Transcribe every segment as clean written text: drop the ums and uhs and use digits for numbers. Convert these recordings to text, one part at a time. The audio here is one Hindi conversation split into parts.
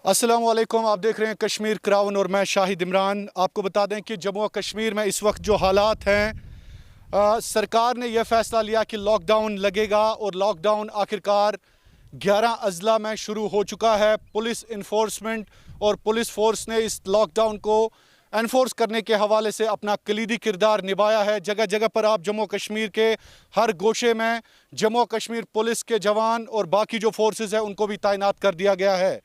अस्सलामुअलैकुम, आप देख रहे हैं कश्मीर क्राउन और मैं शाहिद इमरान। आपको बता दें कि जम्मू और कश्मीर में इस वक्त जो हालात हैं, सरकार ने यह फ़ैसला लिया कि लॉकडाउन लगेगा और लॉकडाउन आखिरकार 11 अजला में शुरू हो चुका है। पुलिस इन्फोर्समेंट और पुलिस फोर्स ने इस लॉकडाउन को एनफोर्स करने के हवाले से अपना कलीदी किरदार निभाया है। जगह जगह पर आप जम्मू कश्मीर के हर गोशे में जम्मू कश्मीर पुलिस के जवान और बाकी जो फोर्सेस हैं उनको भी तैनात कर दिया गया है।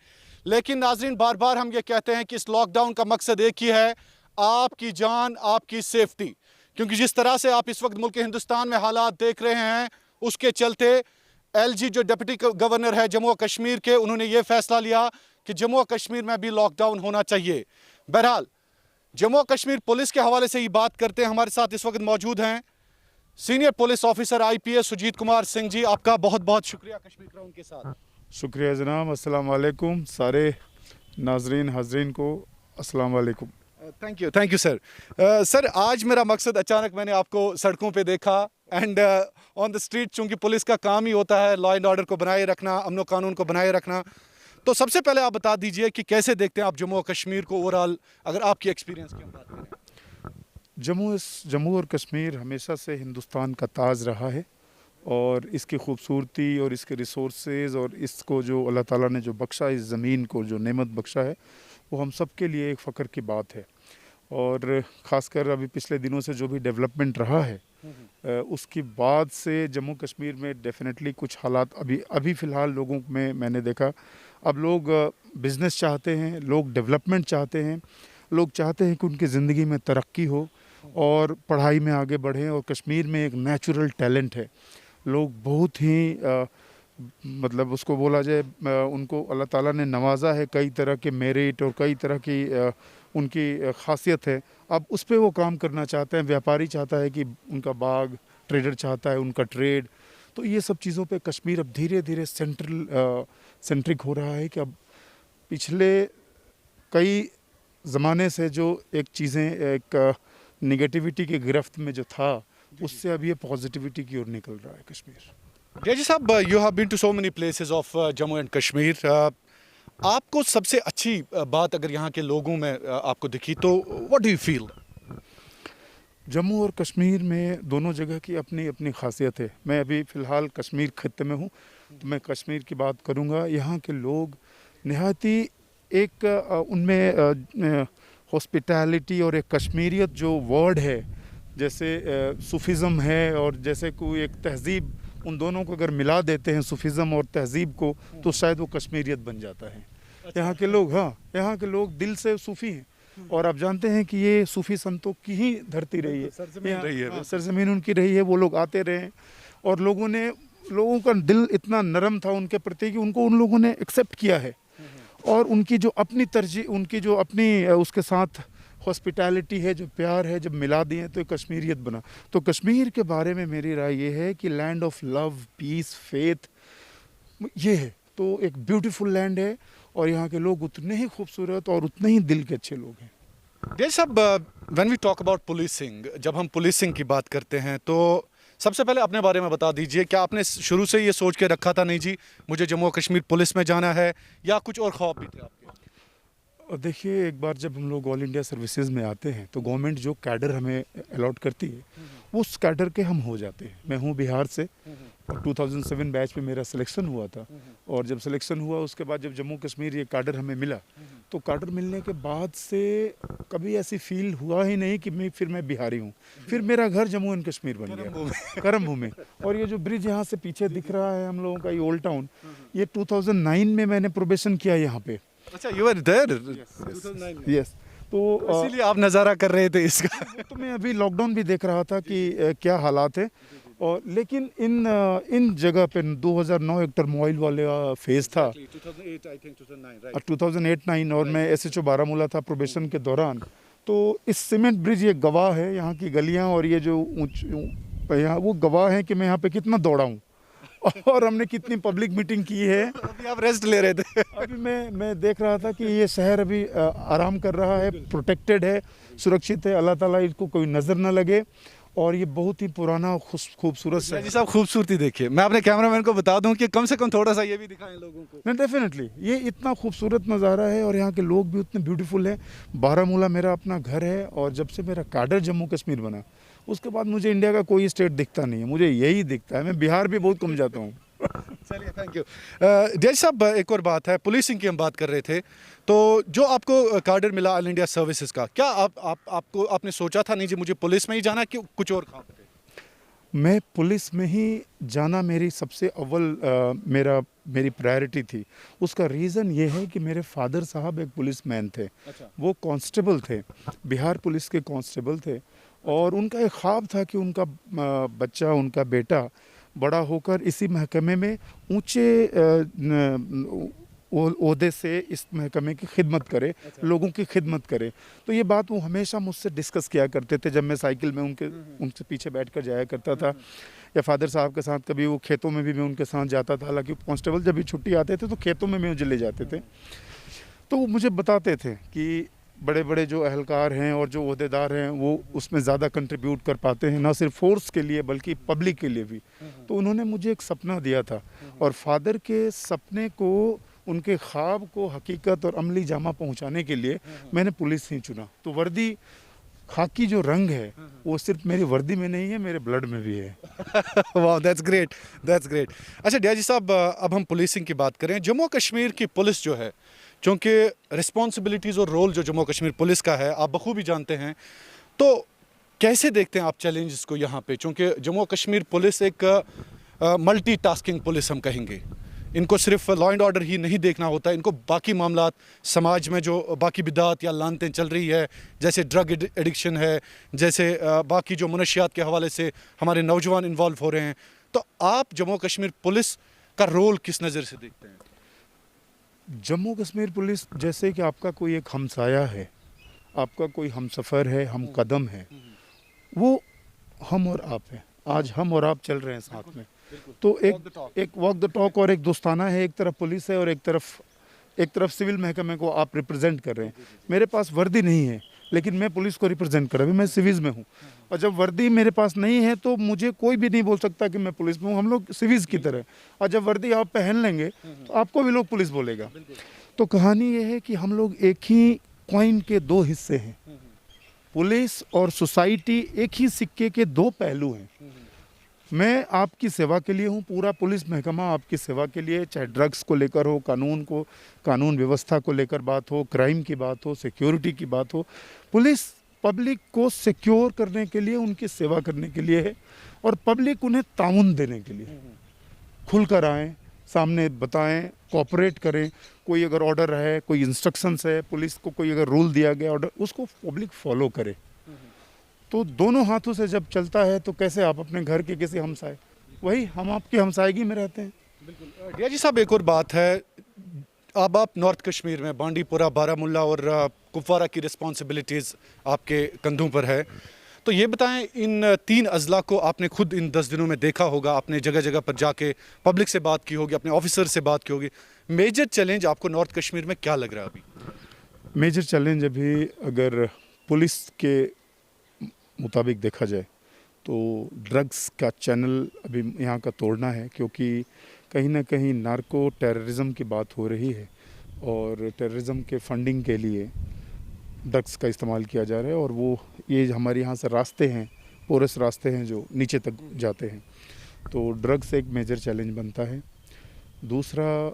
लेकिन नाजरीन, बार बार हम ये कहते हैं कि इस लॉकडाउन का मकसद एक ही है, आपकी जान, आपकी सेफ्टी। क्योंकि जिस तरह से आप इस वक्त मुल्क हिंदुस्तान में हालात देख रहे हैं, उसके चलते एलजी जो डिप्टी गवर्नर है जम्मू कश्मीर के, उन्होंने ये फैसला लिया कि जम्मू कश्मीर में भी लॉकडाउन होना चाहिए। बहरहाल जम्मू कश्मीर पुलिस के हवाले से ही बात करते हैं। हमारे साथ इस वक्त मौजूद हैं senior police officer IPS Sujeet Kumar Singh ji. आपका बहुत बहुत शुक्रिया कश्मीर क्राउन के साथ। शुक्रिया जनाब। अस्सलाम वालेकुम सारे नाजरीन हाजरीन को अस्सलाम वालेकुम। Thank you sir. सर, आज मेरा मकसद, अचानक मैंने आपको सड़कों पे देखा एंड ऑन द स्ट्रीट, चूंकि पुलिस का काम ही होता है लॉ एंड ऑर्डर को बनाए रखना, अमन कानून को बनाए रखना, तो सबसे पहले आप बता दीजिए कि कैसे देखते हैं आप जम्मू और कश्मीर को ओवरऑल, अगर आपकी एक्सपीरियंस की हम बात करें। जम्मू और कश्मीर हमेशा से हिंदुस्तान का ताज रहा है और इसकी खूबसूरती और इसके रिसोर्सेज और इसको जो अल्लाह ताला ने जो बख्शा, इस ज़मीन को जो नेमत बख्शा है, वो हम सब के लिए एक फ़ख्र की बात है। और ख़ासकर अभी पिछले दिनों से जो भी डेवलपमेंट रहा है, उसके बाद से जम्मू कश्मीर में डेफिनेटली कुछ हालात अभी फ़िलहाल लोगों में मैंने देखा, अब लोग बिज़नेस चाहते हैं, लोग डेवलपमेंट चाहते हैं, लोग चाहते हैं कि उनकी ज़िंदगी में तरक्की हो और पढ़ाई में आगे बढ़ें। और कश्मीर में एक नेचुरल टैलेंट है, लोग बहुत ही मतलब उसको बोला जाए, उनको अल्लाह ताला ने नवाजा है, कई तरह के मेरिट और कई तरह की उनकी खासियत है। अब उस पे वो काम करना चाहते हैं। व्यापारी चाहता है कि उनका बाग, ट्रेडर चाहता है उनका ट्रेड। तो ये सब चीज़ों पे कश्मीर अब धीरे धीरे सेंट्रिक हो रहा है कि अब पिछले कई ज़माने से जो एक चीज़ें एक निगेटिविटी की गिरफ्त में जो था, उससे अब ये पॉजिटिविटी की ओर निकल रहा है कश्मीर। जजी साहब, you have been to so many places of Jammu and Kashmir. आपको सबसे अच्छी बात अगर यहाँ के लोगों में आपको दिखी तो what do you feel? Jammu और कश्मीर में दोनों जगह की अपनी अपनी खासियत है। मैं अभी फ़िलहाल कश्मीर खत्ते में हूँ, तो मैं कश्मीर की बात करूँगा। यहाँ के लोग नहायत ही एक उनमें हॉस्पिटैलिटी और एक कश्मीरियत जो वर्ड है, जैसे सूफिज़म है और जैसे कोई एक तहज़ीब, उन दोनों को अगर मिला देते हैं, सूफिज़म और तहज़ीब को, तो शायद वो कश्मीरियत बन जाता है। यहाँ के लोग, हाँ, यहाँ के लोग दिल से सूफ़ी हैं। और आप जानते हैं कि ये सूफ़ी संतों की ही धरती रही है, सरजमीन उनकी रही है। वो लोग आते रहे और लोगों का दिल इतना नरम था उनके प्रति कि उनको उन लोगों ने एक्सेप्ट किया है। और उनकी जो अपनी तरजीह, उनकी जो अपनी उसके साथ हॉस्पिटैलिटी है, जो प्यार है, जब मिला दिए तो कश्मीरियत बना। तो कश्मीर के बारे में मेरी राय ये है कि land of love, peace, faith ये है। तो एक ब्यूटीफुल लैंड है और यहाँ के लोग उतने ही खूबसूरत और उतने ही दिल के अच्छे लोग हैं। जजी साहब, when we talk about policing, जब हम पुलिसिंग की बात करते हैं तो सबसे पहले अपने बारे में बता दीजिए, क्या आपने शुरू से ये सोच के रखा था नहीं जी मुझे जम्मू कश्मीर पुलिस में जाना है, या कुछ और ख्वाब भी थे आपके? देखिए, एक बार जब हम लोग ऑल इंडिया सर्विसेज में आते हैं तो गवर्नमेंट जो कैडर हमें अलॉट करती है, उस कैडर के हम हो जाते हैं। मैं हूँ बिहार से और 2007 बैच में मेरा सिलेक्शन हुआ था। और जब सिलेक्शन हुआ उसके बाद जब जम्मू कश्मीर ये कैडर हमें मिला, तो कैडर मिलने के बाद से कभी ऐसी फील हुआ ही नहीं कि मैं बिहारी हूँ। फिर मेरा घर जम्मू एंड कश्मीर बन गया, करम भूमि। और ये जो ब्रिज यहाँ से पीछे दिख रहा है हम लोगों का, ये ओल्ड टाउन, ये 2009 में मैंने प्रोबेशन किया यहाँ पे। अच्छा, यू आर देयर? यस। तो इसीलिए आप नज़ारा कर रहे थे इसका। तो मैं अभी लॉकडाउन भी देख रहा था कि क्या हालात है। और लेकिन इन जगह पे 2009 एक टर्मोइल वाला फेज़ था, 2008-9, और मैं SHO बारामूला था प्रोबेशन के दौरान। तो इस सीमेंट ब्रिज ये गवाह है, यहाँ की गलियाँ और ये जो यहाँ वो गवाह है कि मैं यहाँ पे कितना दौड़ा हूँ और हमने कितनी पब्लिक मीटिंग की है। अभी आप रेस्ट ले रहे थे? अभी मैं देख रहा था कि ये शहर अभी आराम कर रहा है, प्रोटेक्टेड है, सुरक्षित है। अल्लाह ताला इसको कोई नज़र न लगे। और ये बहुत ही पुराना खूबसूरत सा जी साहब, खूबसूरती देखिए, मैं अपने कैमरामैन को बता दूं कि कम से कम थोड़ा सा ये भी दिखाएं लोगों को। नहीं, डेफिनेटली ये इतना खूबसूरत नज़ारा है और यहाँ के लोग भी उतने ब्यूटीफुल हैं। बारामूला मेरा अपना घर है और जब से मेरा कैडर जम्मू कश्मीर बना उसके बाद मुझे इंडिया का कोई स्टेट दिखता नहीं है, मुझे यही दिखता है। मैं बिहार भी बहुत कम जाता हूँ। चलिए, थैंक यू। जज साहब, एक और बात है, पुलिसिंग की हम बात कर रहे थे, तो जो आपको कार्डर मिला ऑल इंडिया सर्विसेज का, क्या आपको आपने सोचा था नहीं जी मुझे पुलिस में ही जाना, कि कुछ और ख्वाब थे? मैं पुलिस में ही जाना मेरी सबसे अव्वल मेरी प्रायोरिटी थी। उसका रीज़न ये है कि मेरे फादर साहब एक पुलिसमैन थे। अच्छा। वो कांस्टेबल थे, बिहार पुलिस के कांस्टेबल थे और उनका एक ख्वाब था कि उनका बच्चा, उनका बेटा बड़ा होकर इसी महकमे में ऊंचे ओहदे से इस महकमे की खिदमत करे, अच्छा। लोगों की खिदमत करे। तो ये बात वो हमेशा मुझसे डिस्कस किया करते थे जब मैं साइकिल में उनसे पीछे बैठकर जाया करता था, या फादर साहब के साथ कभी वो खेतों में भी मैं उनके साथ जाता था। हालांकि कांस्टेबल जब भी छुट्टी आते थे तो खेतों में मुझे ले जाते थे। तो वो मुझे बताते थे कि बड़े बड़े जो अहलकार हैं और जो ओहदेदार हैं वो उसमें ज़्यादा कंट्रीब्यूट कर पाते हैं, ना सिर्फ फोर्स के लिए बल्कि पब्लिक के लिए भी। तो उन्होंने मुझे एक सपना दिया था और फादर के सपने को, उनके ख्वाब को हकीकत और अमली जामा पहुंचाने के लिए मैंने पुलिस ही चुना। तो वर्दी, खाकी जो रंग है वो सिर्फ मेरी वर्दी में नहीं है, मेरे ब्लड में भी है। वाह, दैट्स ग्रेट, दैट्स ग्रेट। अच्छा डीआईजी साहब, अब हम पुलिसिंग की बात करें। जम्मू कश्मीर की पुलिस जो है, क्योंकि रिस्पॉन्सिबिलिटीज़ और रोल जो जम्मू कश्मीर पुलिस का है आप बखूबी जानते हैं, तो कैसे देखते हैं आप चैलेंजेस को यहाँ पे? क्योंकि जम्मू कश्मीर पुलिस एक मल्टी टास्किंग पुलिस हम कहेंगे। इनको सिर्फ लॉ एंड ऑर्डर ही नहीं देखना होता, इनको बाकी मामलात, समाज में जो बाकी बिदात या लानतें चल रही है, जैसे ड्रग एडिक्शन है, जैसे बाकी जो मनशियात के हवाले से हमारे नौजवान इन्वॉल्व हो रहे हैं, तो आप जम्मू कश्मीर पुलिस का रोल किस नज़र से देखते हैं? जम्मू कश्मीर पुलिस जैसे कि आपका कोई एक हमसाया है, आपका कोई हमसफ़र है, हम कदम है, वो हम और आप हैं। आज हम और आप चल रहे हैं साथ में। तो एक वॉक द टॉक और एक दोस्ताना है। एक तरफ पुलिस है और एक तरफ सिविल महकमे को आप रिप्रेजेंट कर रहे हैं। मेरे पास वर्दी नहीं है लेकिन मैं पुलिस को रिप्रेजेंट कर रहा हूँ, मैं सिविल्स में हूँ। और जब वर्दी मेरे पास नहीं है तो मुझे कोई भी नहीं बोल सकता कि मैं पुलिस में हूँ। हम लोग सिविल्स की तरह, और जब वर्दी आप पहन लेंगे तो आपको भी लोग पुलिस बोलेगा। तो कहानी ये है कि हम लोग एक ही कॉइन के दो हिस्से हैं। पुलिस और सोसाइटी एक ही सिक्के के दो पहलू हैं। मैं आपकी सेवा के लिए हूँ, पूरा पुलिस महकमा आपकी सेवा के लिए, चाहे ड्रग्स को लेकर हो, कानून व्यवस्था को लेकर बात हो, क्राइम की बात हो, सिक्योरिटी की बात हो। पुलिस पब्लिक को सिक्योर करने के लिए, उनकी सेवा करने के लिए है और पब्लिक उन्हें ताउन देने के लिए। खुलकर आएँ, सामने बताएं, कोऑपरेट करें। कोई अगर ऑर्डर है, कोई इंस्ट्रक्शंस है, पुलिस को कोई अगर रूल दिया गया ऑर्डर, उसको पब्लिक फॉलो करे। तो दोनों हाथों से जब चलता है तो कैसे आप अपने घर के किसी हमसाए, वही हम आपकी हमसायगी में रहते हैं। बिल्कुल। डीआईजी साहब, एक और बात है, अब आप नॉर्थ कश्मीर में बांडीपुरा, बारामूला और कुपवारा की रिस्पॉन्सिबिलिटीज़ आपके कंधों पर है, तो ये बताएं, इन 3 अजला को आपने खुद इन 10 दिनों में देखा होगा, आपने जगह जगह पर जाके पब्लिक से बात की होगी, अपने ऑफिसर से बात की होगी। मेजर चैलेंज आपको नॉर्थ कश्मीर में क्या लग रहा है अभी? मेजर चैलेंज अभी अगर पुलिस के मुताबिक देखा जाए तो ड्रग्स का चैनल अभी यहाँ का तोड़ना है, क्योंकि कहीं ना कहीं नार्को टेररिज्म की बात हो रही है और टेररिज्म के फंडिंग के लिए ड्रग्स का इस्तेमाल किया जा रहा है। और वो ये हमारे यहाँ से रास्ते हैं, पोरस रास्ते हैं जो नीचे तक जाते हैं, तो ड्रग्स एक मेजर चैलेंज बनता है। दूसरा,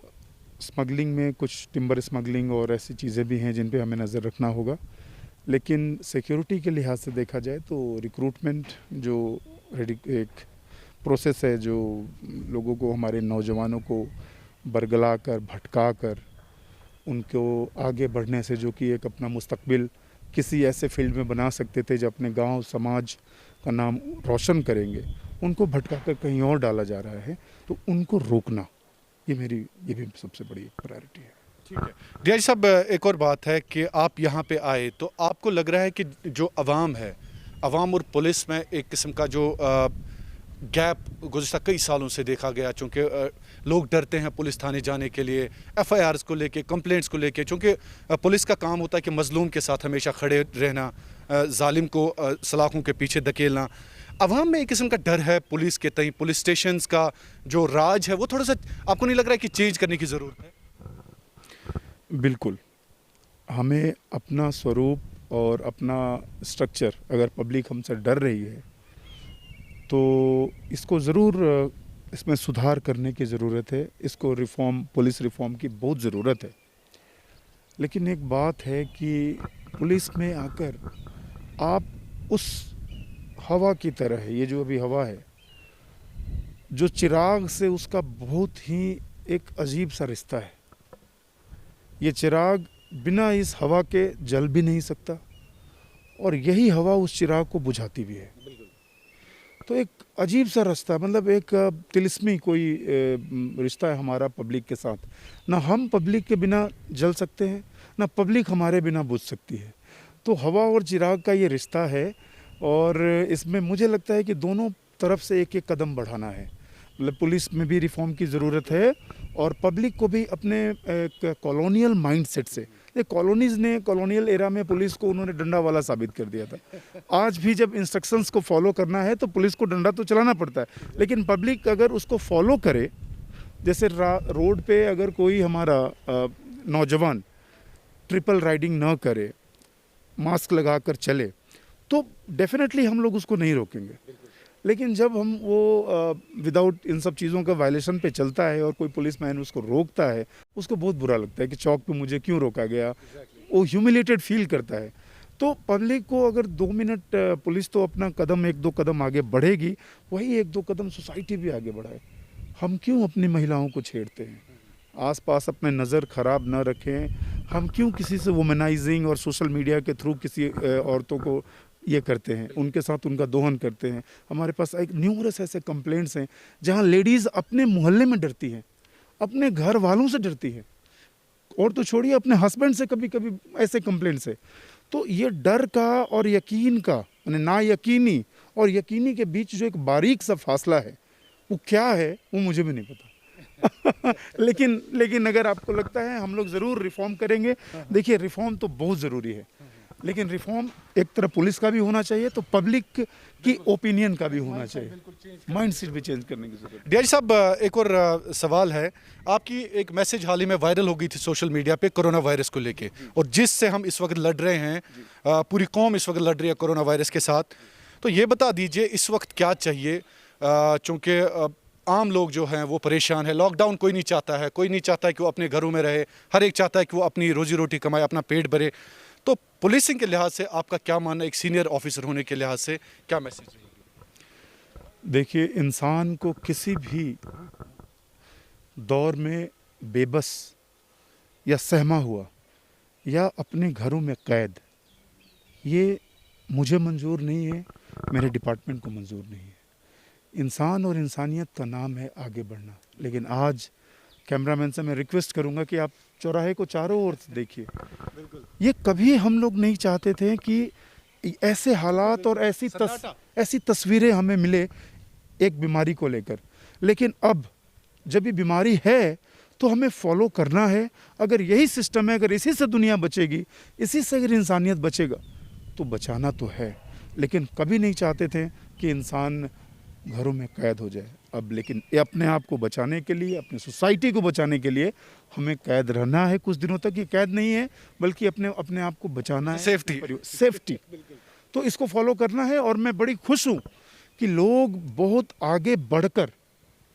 स्मगलिंग में कुछ टिम्बर स्मगलिंग और ऐसी चीज़ें भी हैं जिन पे हमें नज़र रखना होगा। लेकिन सिक्योरिटी के लिहाज से देखा जाए तो रिक्रूटमेंट जो एक प्रोसेस है, जो लोगों को, हमारे नौजवानों को बरगला कर, भटका कर उनको आगे बढ़ने से, जो कि एक अपना मुस्तकबिल किसी ऐसे फील्ड में बना सकते थे जो अपने गांव समाज का नाम रोशन करेंगे, उनको भटका कर कहीं और डाला जा रहा है। तो उनको रोकना, ये भी सबसे बड़ी प्रायोरिटी है। ठीक है डीआईजी साहब, एक और बात है कि आप यहाँ पे आए तो आपको लग रहा है कि जो अवाम है, अवाम और पुलिस में एक किस्म का जो गैप गुज़श्ता कई सालों से देखा गया, चूँकि लोग डरते हैं पुलिस थाने जाने के लिए, एफआईआर्स को लेके, कंप्लेंट्स को लेके, चूँकि पुलिस का काम होता है कि मज़लूम के साथ हमेशा खड़े रहना, जालिम को सलाखों के पीछे धकेलना। अवाम में एक किस्म का डर है पुलिस के तई, पुलिस स्टेशंस का जो राज है वो थोड़ा सा आपको नहीं लग रहा है कि चेंज करने की ज़रूरत है? बिल्कुल, हमें अपना स्वरूप और अपना स्ट्रक्चर, अगर पब्लिक हमसे डर रही है तो इसको ज़रूर इसमें सुधार करने की ज़रूरत है। इसको रिफ़ॉर्म, पुलिस रिफ़ॉर्म की बहुत ज़रूरत है। लेकिन एक बात है कि पुलिस में आकर आप उस हवा की तरह है, ये जो अभी हवा है, जो चिराग से उसका बहुत ही एक अजीब सा रिश्ता है। ये चिराग बिना इस हवा के जल भी नहीं सकता और यही हवा उस चिराग को बुझाती भी है। तो एक अजीब सा रास्ता, मतलब एक तिलिस्मी कोई रिश्ता है हमारा पब्लिक के साथ। ना हम पब्लिक के बिना जल सकते हैं, ना पब्लिक हमारे बिना बुझ सकती है। तो हवा और चिराग का ये रिश्ता है और इसमें मुझे लगता है कि दोनों तरफ से एक एक कदम बढ़ाना है। मतलब पुलिस में भी रिफॉर्म की ज़रूरत है और पब्लिक को भी अपने कॉलोनियल माइंडसेट से, ये कॉलोनीज़ ने कॉलोनियल एरा में पुलिस को उन्होंने डंडा वाला साबित कर दिया था। आज भी जब इंस्ट्रक्शंस को फॉलो करना है तो पुलिस को डंडा तो चलाना पड़ता है, लेकिन पब्लिक अगर उसको फॉलो करे, जैसे रोड पे अगर कोई हमारा नौजवान ट्रिपल राइडिंग न करे, मास्क लगा कर चले, तो डेफिनेटली हम लोग उसको नहीं रोकेंगे। लेकिन जब हम वो विदाउट इन सब चीज़ों का वायलेशन पे चलता है और कोई पुलिसमैन उसको रोकता है, उसको बहुत बुरा लगता है कि चौक पे मुझे क्यों रोका गया। वो ह्यूमिलेटेड फील करता है। तो पब्लिक को अगर 2 मिनट, पुलिस तो अपना कदम 1-2 कदम आगे बढ़ेगी, वही 1-2 कदम सोसाइटी भी आगे बढ़ाए। हम क्यों अपनी महिलाओं को छेड़ते हैं? आसपास अपने नज़र ख़राब न रखें। हम क्यों किसी से वुमेनाइजिंग और सोशल मीडिया के थ्रू किसी औरतों को ये करते हैं, उनके साथ उनका दोहन करते हैं। हमारे पास एक न्यूमरस ऐसे कंप्लेंट्स हैं जहां लेडीज़ अपने मोहल्ले में डरती हैं, अपने घर वालों से डरती हैं, और तो छोड़िए अपने हस्बैंड से कभी कभी ऐसे कंप्लेंट्स है। तो ये डर का और यकीन का, यानी ना यकीनी और यकीनी के बीच जो एक बारीक सा फासला है, वो क्या है वो मुझे भी नहीं पता। लेकिन अगर आपको लगता है हम लोग ज़रूर रिफॉर्म करेंगे, देखिए रिफॉर्म तो बहुत ज़रूरी है, लेकिन रिफॉर्म एक तरफ पुलिस का भी होना चाहिए तो पब्लिक की ओपिनियन का भी होना चाहिए। माइंडसेट भी चेंज करने की जरूरत है। डीआईजी साहब, एक और सवाल है। आपकी एक मैसेज हाल ही में वायरल हो गई थी सोशल मीडिया पे कोरोना वायरस को लेके, और जिससे हम इस वक्त लड़ रहे हैं, पूरी कौम इस वक्त लड़ रही है कोरोना वायरस के साथ। तो ये बता दीजिए इस वक्त क्या चाहिए, चूँकि आम लोग जो हैं वो परेशान है। लॉकडाउन कोई नहीं चाहता है, कोई नहीं चाहता है कि वो अपने घरों में रहे, हर एक चाहता है कि वो अपनी रोजी रोटी कमाए, अपना पेट भरे। तो पुलिसिंग के लिहाज से आपका क्या मानना है, एक सीनियर ऑफिसर होने के लिहाज से क्या मैसेज रहेगी? देखिए, इंसान को किसी भी दौर में बेबस या सहमा हुआ या अपने घरों में कैद, ये मुझे मंजूर नहीं है, मेरे डिपार्टमेंट को मंजूर नहीं है। इंसान और इंसानियत का नाम है आगे बढ़ना। लेकिन आज कैमरामैन से मैं रिक्वेस्ट करूंगा कि आप चौराहे को चारों ओर से देखिए। ये कभी हम लोग नहीं चाहते थे कि ऐसे हालात और ऐसी तस्वीरें हमें मिले एक बीमारी को लेकर। लेकिन अब जब ये बीमारी है तो हमें फॉलो करना है। अगर यही सिस्टम है, अगर इसी से दुनिया बचेगी, इसी से अगर इंसानियत बचेगा, तो बचाना तो है। लेकिन कभी नहीं चाहते थे कि इंसान घरों में कैद हो जाए। अब लेकिन ये अपने आप को बचाने के लिए, अपनी सोसाइटी को बचाने के लिए हमें कैद रहना है कुछ दिनों तक। ये कैद नहीं है, बल्कि अपने आप को बचाना है, सेफ्टी। तो इसको फॉलो करना है। और मैं बड़ी खुश हूँ कि लोग बहुत आगे बढ़कर,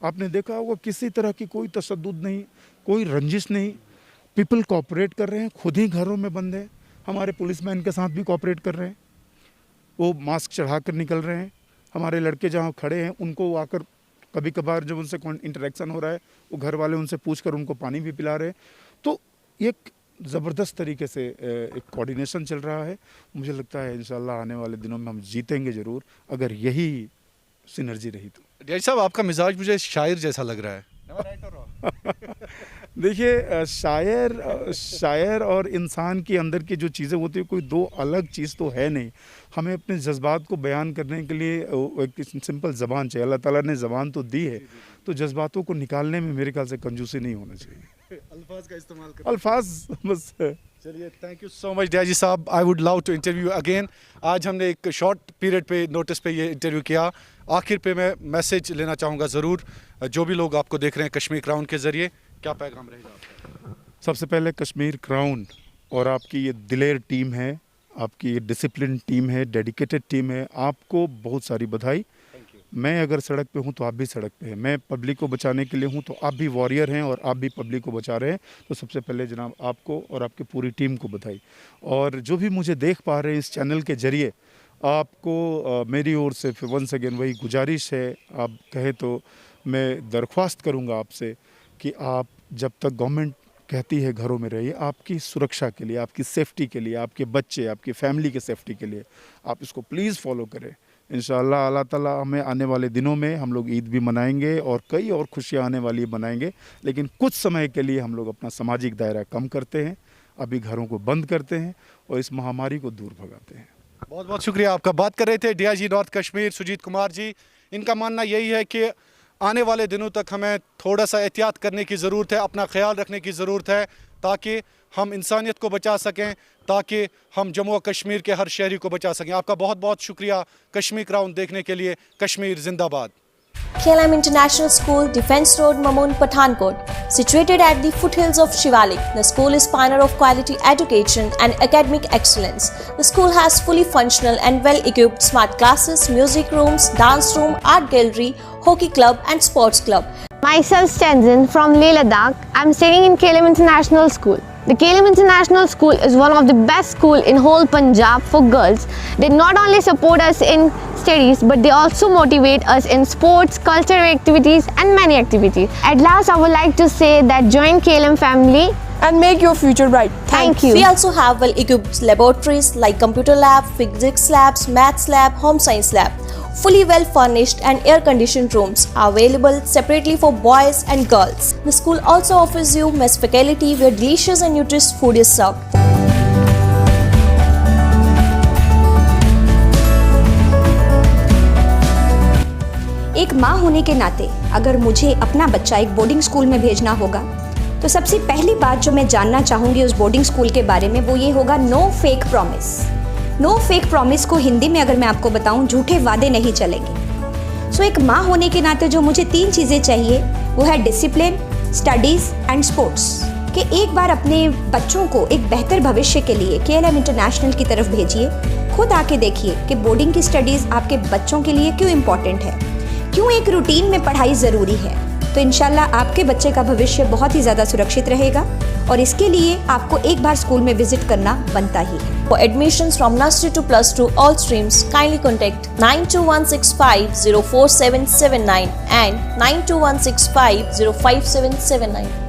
आपने देखा होगा किसी तरह की कोई तशद्दुद नहीं, कोई रंजिश नहीं, पीपल कोऑपरेट कर रहे हैं। खुद ही घरों में बंद हैं, हमारे पुलिसमैन के साथ भी कोऑपरेट कर रहे हैं, वो मास्क चढ़ा कर निकल रहे हैं। हमारे लड़के जहाँ खड़े हैं उनको आकर कभी कभार जब उनसे इंटरेक्शन हो रहा है, वो घर वाले उनसे पूछकर उनको पानी भी पिला रहे हैं। तो एक ज़बरदस्त तरीके से एक कोऑर्डिनेशन चल रहा है। मुझे लगता है इंशाल्लाह आने वाले दिनों में हम जीतेंगे ज़रूर, अगर यही सिनर्जी रही तो। डीआईजी साहब, आपका मिजाज मुझे शायर जैसा लग रहा है। देखिए, शायर और इंसान के अंदर की जो चीज़ें होती है, कोई दो अलग चीज़ तो है नहीं। हमें अपने जज्बात को बयान करने के लिए एक सिंपल ज़बान चाहिए। अल्लाह ताला ने ज़बान तो दी है, तो जज्बातों को निकालने में मेरे ख्याल से कंजूसी नहीं होना चाहिए। अल्फाज का इस्तेमाल अल्फाज बस चलिए, thank you so much DG साहब। I would love to interview again. आज हमने एक शॉर्ट पीरियड पे नोटिस पे ये इंटरव्यू किया। आखिर पे मैं मैसेज लेना चाहूँगा ज़रूर, जो भी लोग आपको देख रहे हैं कश्मीर क्राउन के ज़रिए, क्या पैगाम रहेगा आपका? सबसे पहले कश्मीर क्राउन और आपकी ये दिलेर टीम है, आपकी ये डिसिप्लिन टीम है, डेडिकेटेड टीम है, आपको बहुत सारी बधाई। मैं अगर सड़क पे हूँ तो आप भी सड़क पे हैं, मैं पब्लिक को बचाने के लिए हूँ तो आप भी वॉरियर हैं और आप भी पब्लिक को बचा रहे हैं। तो सबसे पहले जनाब आपको और आपकी पूरी टीम को बधाई। और जो भी मुझे देख पा रहे हैं इस चैनल के ज़रिए, आपको मेरी ओर से फिर वंस अगेन वही गुजारिश है, आप कहें तो मैं दरख्वास्त करूँगा आपसे कि आप जब तक गवर्नमेंट कहती है घरों में रहिए, आपकी सुरक्षा के लिए, आपकी सेफ्टी के लिए, आपके बच्चे, आपकी फैमिली के सेफ्टी के लिए आप इसको प्लीज़ फॉलो करें। इंशाअल्लाह अल्लाह ताला हमें आने वाले दिनों में हम लोग ईद भी मनाएंगे और कई और खुशियाँ आने वाली मनाएंगे, लेकिन कुछ समय के लिए हम लोग अपना सामाजिक दायरा कम करते हैं, अभी घरों को बंद करते हैं और इस महामारी को दूर भगाते हैं। बहुत बहुत शुक्रिया आपका। बात कर रहे थे डीआईजी नॉर्थ कश्मीर सुजीत कुमार जी। इनका मानना यही है कि आने वाले दिनों तक हमें थोड़ा सा एहतियात करने की ज़रूरत है, अपना ख्याल रखने की ज़रूरत है, ताकि हम इंसानियत को बचा सकें, ताकि हम जम्मू और कश्मीर के हर शहरी को बचा सकें। आपका बहुत बहुत शुक्रिया कश्मीर क्राउन देखने के लिए। कश्मीर जिंदाबाद। KLM International School, Defence Road, Mamoon, Pathankot. Situated at the foothills of Shivalik, the school is pioneer of quality education and academic excellence. The school has fully functional and well-equipped smart classes, music rooms, dance room, art gallery, hockey club and sports club. Myself Tenzin from Leh Ladakh. I'm studying in KLM International School. The KLM International School is one of the best schools in whole Punjab for girls. They not only support us in studies, but they also motivate us in sports, cultural activities and many activities. At last, I would like to say that join KLM family and make your future bright. Thank you. We also have well-equipped laboratories like computer lab, physics labs, maths lab, home science lab. Fully well-furnished and air-conditioned rooms are available separately for boys and girls. The school also offers you mess faculty where delicious and nutritious food is served. एक माँ होने के नाते अगर मुझे अपना बच्चा एक बोर्डिंग स्कूल में भेजना होगा तो सबसे पहली बात जो मैं जानना चाहूँगी उस बोर्डिंग स्कूल के बारे में वो ये होगा no fake promise. No fake promise को हिंदी में अगर मैं आपको बताऊं, झूठे वादे नहीं चलेंगे। सो एक माँ होने के नाते जो मुझे 3 चीज़ें चाहिए वो है डिसिप्लिन, स्टडीज़ एंड स्पोर्ट्स। कि एक बार अपने बच्चों को एक बेहतर भविष्य के लिए KLM इंटरनेशनल की तरफ भेजिए। खुद आके देखिए कि बोर्डिंग की स्टडीज़ आपके बच्चों के लिए क्यों इम्पॉर्टेंट है, क्यों एक रूटीन में पढ़ाई ज़रूरी है। तो इंशाल्लाह आपके बच्चे का भविष्य बहुत ही ज़्यादा सुरक्षित रहेगा और इसके लिए आपको एक बार स्कूल में विजिट करना बनता ही है। For admissions from nursery to +2 all streams, kindly contact 92165 04779 and 92165 05779.